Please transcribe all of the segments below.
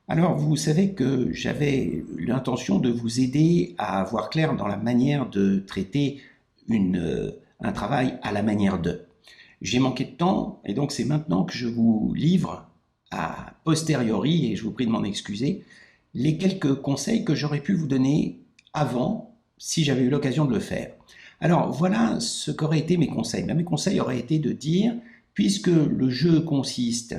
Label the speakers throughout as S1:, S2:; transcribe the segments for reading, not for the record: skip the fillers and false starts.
S1: Alors, vous savez que j'avais l'intention de vous aider à voir clair dans la manière de traiter un travail à la manière de. J'ai manqué de temps et donc c'est maintenant que je vous livre a posteriori, et je vous prie de m'en excuser, les quelques conseils que j'aurais pu vous donner avant si j'avais eu l'occasion de le faire. Alors voilà ce qu'auraient été mes conseils. Mes conseils auraient été de dire, puisque le jeu consiste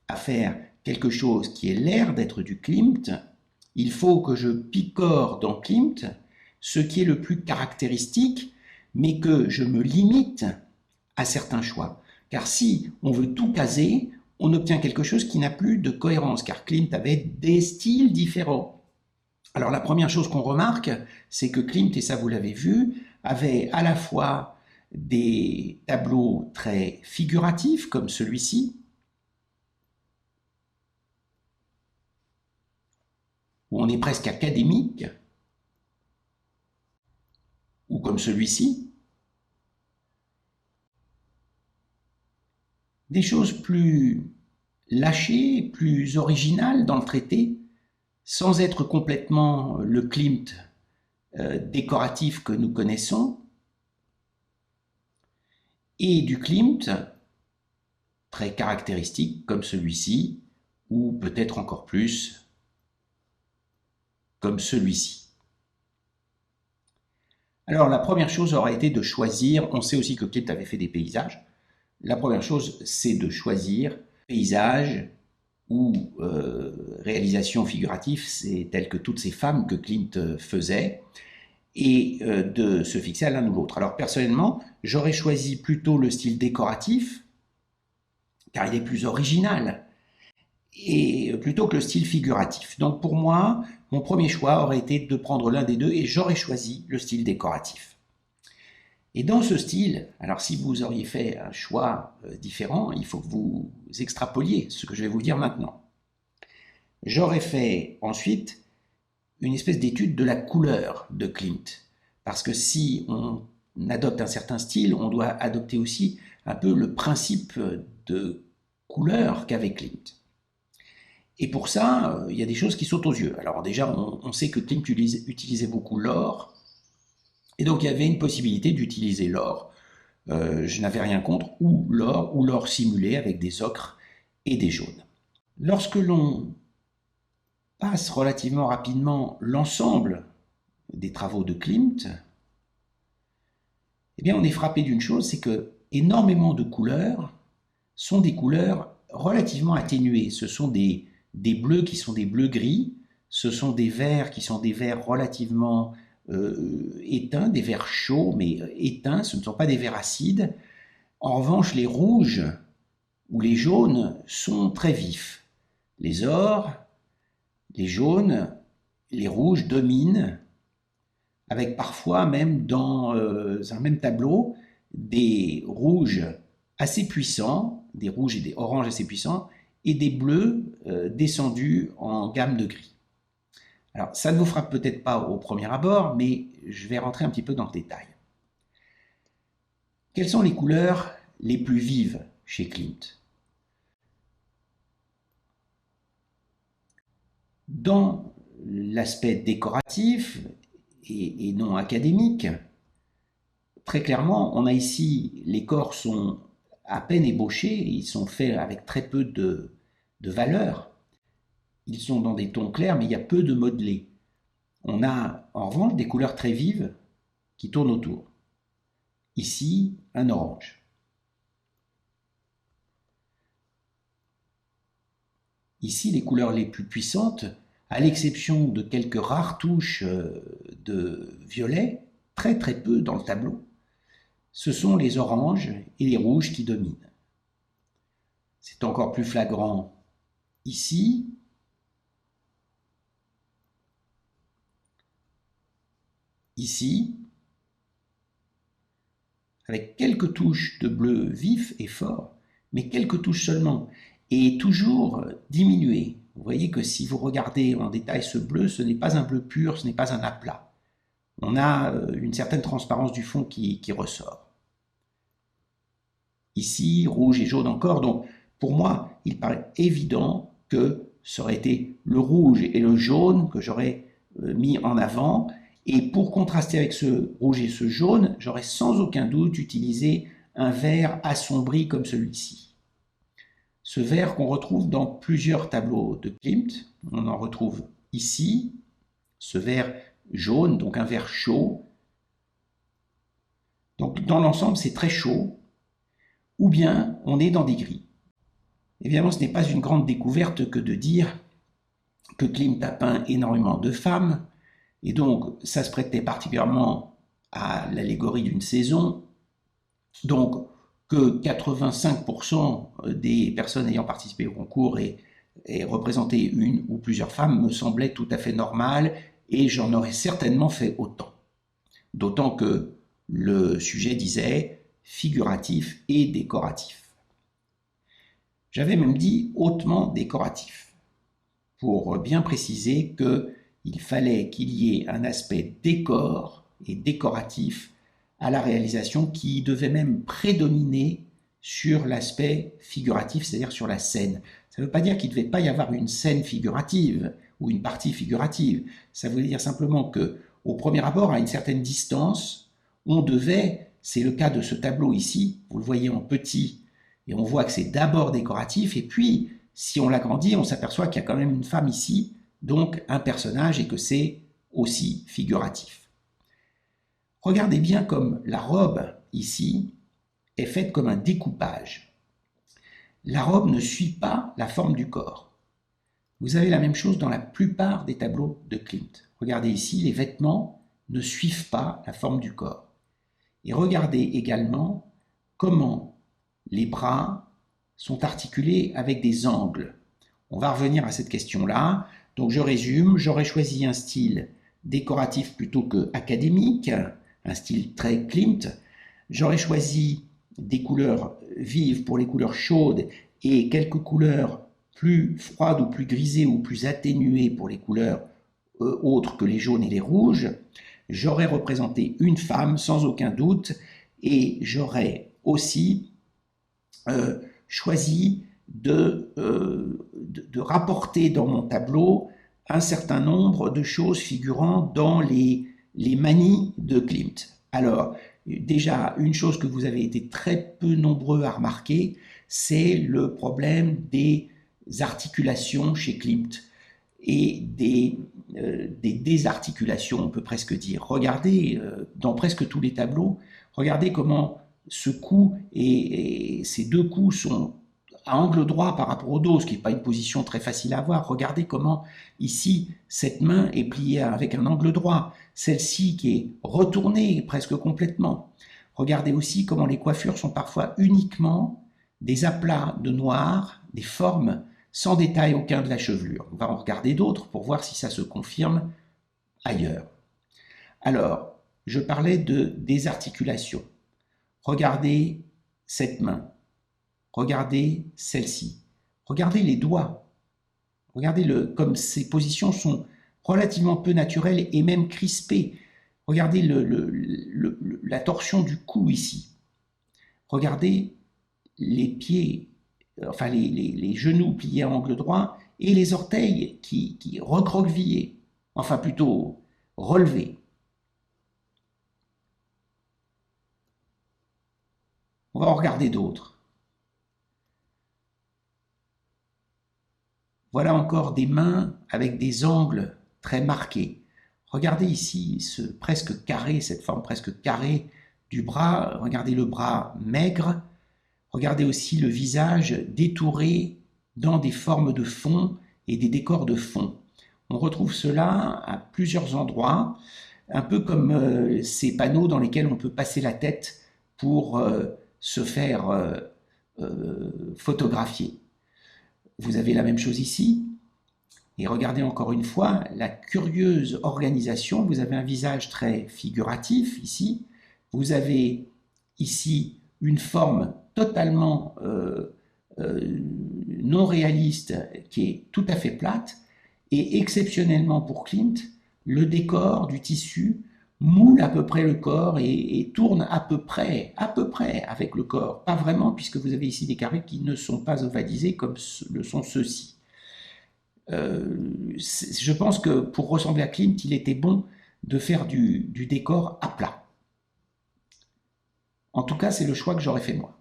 S1: à faire quelque chose qui ait l'air d'être du Klimt, il faut que je picore dans Klimt ce qui est le plus caractéristique, mais que je me limite à certains choix. Car si on veut tout caser, on obtient quelque chose qui n'a plus de cohérence, car Klimt avait des styles différents. Alors la première chose qu'on remarque, c'est que Klimt, et ça vous l'avez vu, avait à la fois des tableaux très figuratifs, comme celui-ci, où on est presque académique, ou comme celui-ci, des choses plus lâchées, plus originales dans le traité, sans être complètement le Klimt décoratif que nous connaissons, et du Klimt très caractéristique comme celui-ci, ou peut-être encore plus comme celui-ci. Alors la première chose aurait été de choisir, on sait aussi que Klimt avait fait des paysages, la première chose c'est de choisir paysage ou réalisation figurative, c'est tel que toutes ces femmes que Klimt faisait, et de se fixer à l'un ou l'autre. Alors personnellement, j'aurais choisi plutôt le style décoratif, car il est plus original, et plutôt que le style figuratif. Donc pour moi, mon premier choix aurait été de prendre l'un des deux, et j'aurais choisi le style décoratif. Et dans ce style, alors si vous auriez fait un choix différent, il faut que vous extrapoliez ce que je vais vous dire maintenant. J'aurais fait ensuite une espèce d'étude de la couleur de Klimt. Parce que si on adopte un certain style, on doit adopter aussi un peu le principe de couleur qu'avait Klimt. Et pour ça, il y a des choses qui sautent aux yeux. Alors déjà, on sait que Klimt utilisait beaucoup l'or, et donc il y avait une possibilité d'utiliser l'or. Je n'avais rien contre, ou l'or simulé avec des ocres et des jaunes. Lorsque l'on passe relativement rapidement l'ensemble des travaux de Klimt, eh bien on est frappé d'une chose, c'est que énormément de couleurs sont des couleurs relativement atténuées. Ce sont des bleus qui sont des bleus gris, ce sont des verts qui sont des verts relativement éteints, des verts chauds mais éteints, ce ne sont pas des verts acides. En revanche, les rouges ou les jaunes sont très vifs. Les ors, les jaunes, les rouges dominent, avec parfois même dans un même tableau des rouges assez puissants, des rouges et des oranges assez puissants, et des bleus descendus en gamme de gris. Alors ça ne vous frappe peut-être pas au premier abord, mais je vais rentrer un petit peu dans le détail. Quelles sont les couleurs les plus vives chez Klimt? Dans l'aspect décoratif et non académique, très clairement, on a ici, les corps sont à peine ébauchés, ils sont faits avec très peu de valeur. Ils sont dans des tons clairs, mais il y a peu de modelé. On a en revanche des couleurs très vives qui tournent autour. Ici, un orange. Ici, les couleurs les plus puissantes, à l'exception de quelques rares touches de violet, très très peu dans le tableau, ce sont les oranges et les rouges qui dominent. C'est encore plus flagrant ici, ici, avec quelques touches de bleu vif et fort, mais quelques touches seulement, et toujours diminuées. Vous voyez que si vous regardez en détail ce bleu, ce n'est pas un bleu pur, ce n'est pas un aplat. On a une certaine transparence du fond qui ressort. Ici, rouge et jaune encore, donc pour moi, il paraît évident que ça aurait été le rouge et le jaune que j'aurais mis en avant. Et pour contraster avec ce rouge et ce jaune, j'aurais sans aucun doute utilisé un vert assombri comme celui-ci. Ce vert qu'on retrouve dans plusieurs tableaux de Klimt, on en retrouve ici, ce vert jaune, donc un vert chaud. Donc dans l'ensemble, c'est très chaud, ou bien on est dans des gris. Évidemment, ce n'est pas une grande découverte que de dire que Klimt a peint énormément de femmes, et donc ça se prêtait particulièrement à l'allégorie d'une saison. Donc que 85% des personnes ayant participé au concours aient représenté une ou plusieurs femmes me semblait tout à fait normal, et j'en aurais certainement fait autant. D'autant que le sujet disait figuratif et décoratif. J'avais même dit hautement décoratif, pour bien préciser qu'il fallait qu'il y ait un aspect décor et décoratif à la réalisation qui devait même prédominer sur l'aspect figuratif, c'est-à-dire sur la scène. Ça ne veut pas dire qu'il ne devait pas y avoir une scène figurative ou une partie figurative. Ça veut dire simplement que, au premier abord, à une certaine distance, on devait, c'est le cas de ce tableau ici, vous le voyez en petit, et on voit que c'est d'abord décoratif, et puis, si on l'agrandit, on s'aperçoit qu'il y a quand même une femme ici, donc un personnage, et que c'est aussi figuratif. Regardez bien comme la robe, ici, est faite comme un découpage. La robe ne suit pas la forme du corps. Vous avez la même chose dans la plupart des tableaux de Klimt. Regardez ici, les vêtements ne suivent pas la forme du corps. Et regardez également comment les bras sont articulés avec des angles. On va revenir à cette question-là. Donc je résume, j'aurais choisi un style décoratif plutôt que académique, un style très Klimt. J'aurais choisi des couleurs vives pour les couleurs chaudes et quelques couleurs plus froides ou plus grisées ou plus atténuées pour les couleurs autres que les jaunes et les rouges. J'aurais représenté une femme sans aucun doute, et j'aurais aussi choisi de rapporter dans mon tableau un certain nombre de choses figurant dans les manies de Klimt. Alors, déjà, une chose que vous avez été très peu nombreux à remarquer, c'est le problème des articulations chez Klimt et des désarticulations, on peut presque dire. Regardez, dans presque tous les tableaux, regardez comment ce cou et ces deux coups sont à angle droit par rapport au dos, ce qui n'est pas une position très facile à voir. Regardez comment ici, cette main est pliée avec un angle droit, celle-ci qui est retournée presque complètement. Regardez aussi comment les coiffures sont parfois uniquement des aplats de noir, des formes sans détail aucun de la chevelure. On va en regarder d'autres pour voir si ça se confirme ailleurs. Alors, je parlais de désarticulation. Regardez cette main. Regardez celle-ci. Regardez les doigts. Regardez comme ces positions sont relativement peu naturelles et même crispées. Regardez la torsion du cou ici. Regardez les pieds, enfin les genoux pliés à angle droit et les orteils qui recroquevillés, enfin plutôt relevés. On va en regarder d'autres. Voilà encore des mains avec des angles très marqués. Regardez ici ce presque carré, cette forme presque carrée du bras. Regardez le bras maigre. Regardez aussi le visage détouré dans des formes de fond et des décors de fond. On retrouve cela à plusieurs endroits, un peu comme ces panneaux dans lesquels on peut passer la tête pour se faire photographier. Vous avez la même chose ici. Et regardez encore une fois la curieuse organisation. Vous avez un visage très figuratif ici. Vous avez ici une forme totalement non réaliste qui est tout à fait plate. Et exceptionnellement pour Klimt, le décor du tissu moule à peu près le corps et tourne à peu près avec le corps. Pas vraiment, puisque vous avez ici des carrés qui ne sont pas ovalisés comme le sont ceux-ci. Je pense que pour ressembler à Klimt, il était bon de faire du décor à plat. En tout cas, c'est le choix que j'aurais fait moi.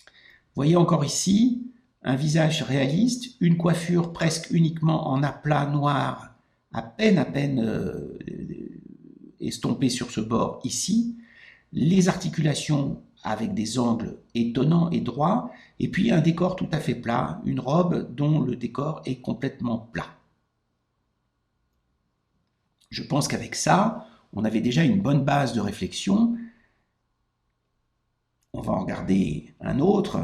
S1: Vous voyez encore ici un visage réaliste, une coiffure presque uniquement en aplat noir, à peine estompée sur ce bord ici, les articulations avec des angles étonnants et droits, et puis un décor tout à fait plat, une robe dont le décor est complètement plat. Je pense qu'avec ça, on avait déjà une bonne base de réflexion. On va en regarder un autre.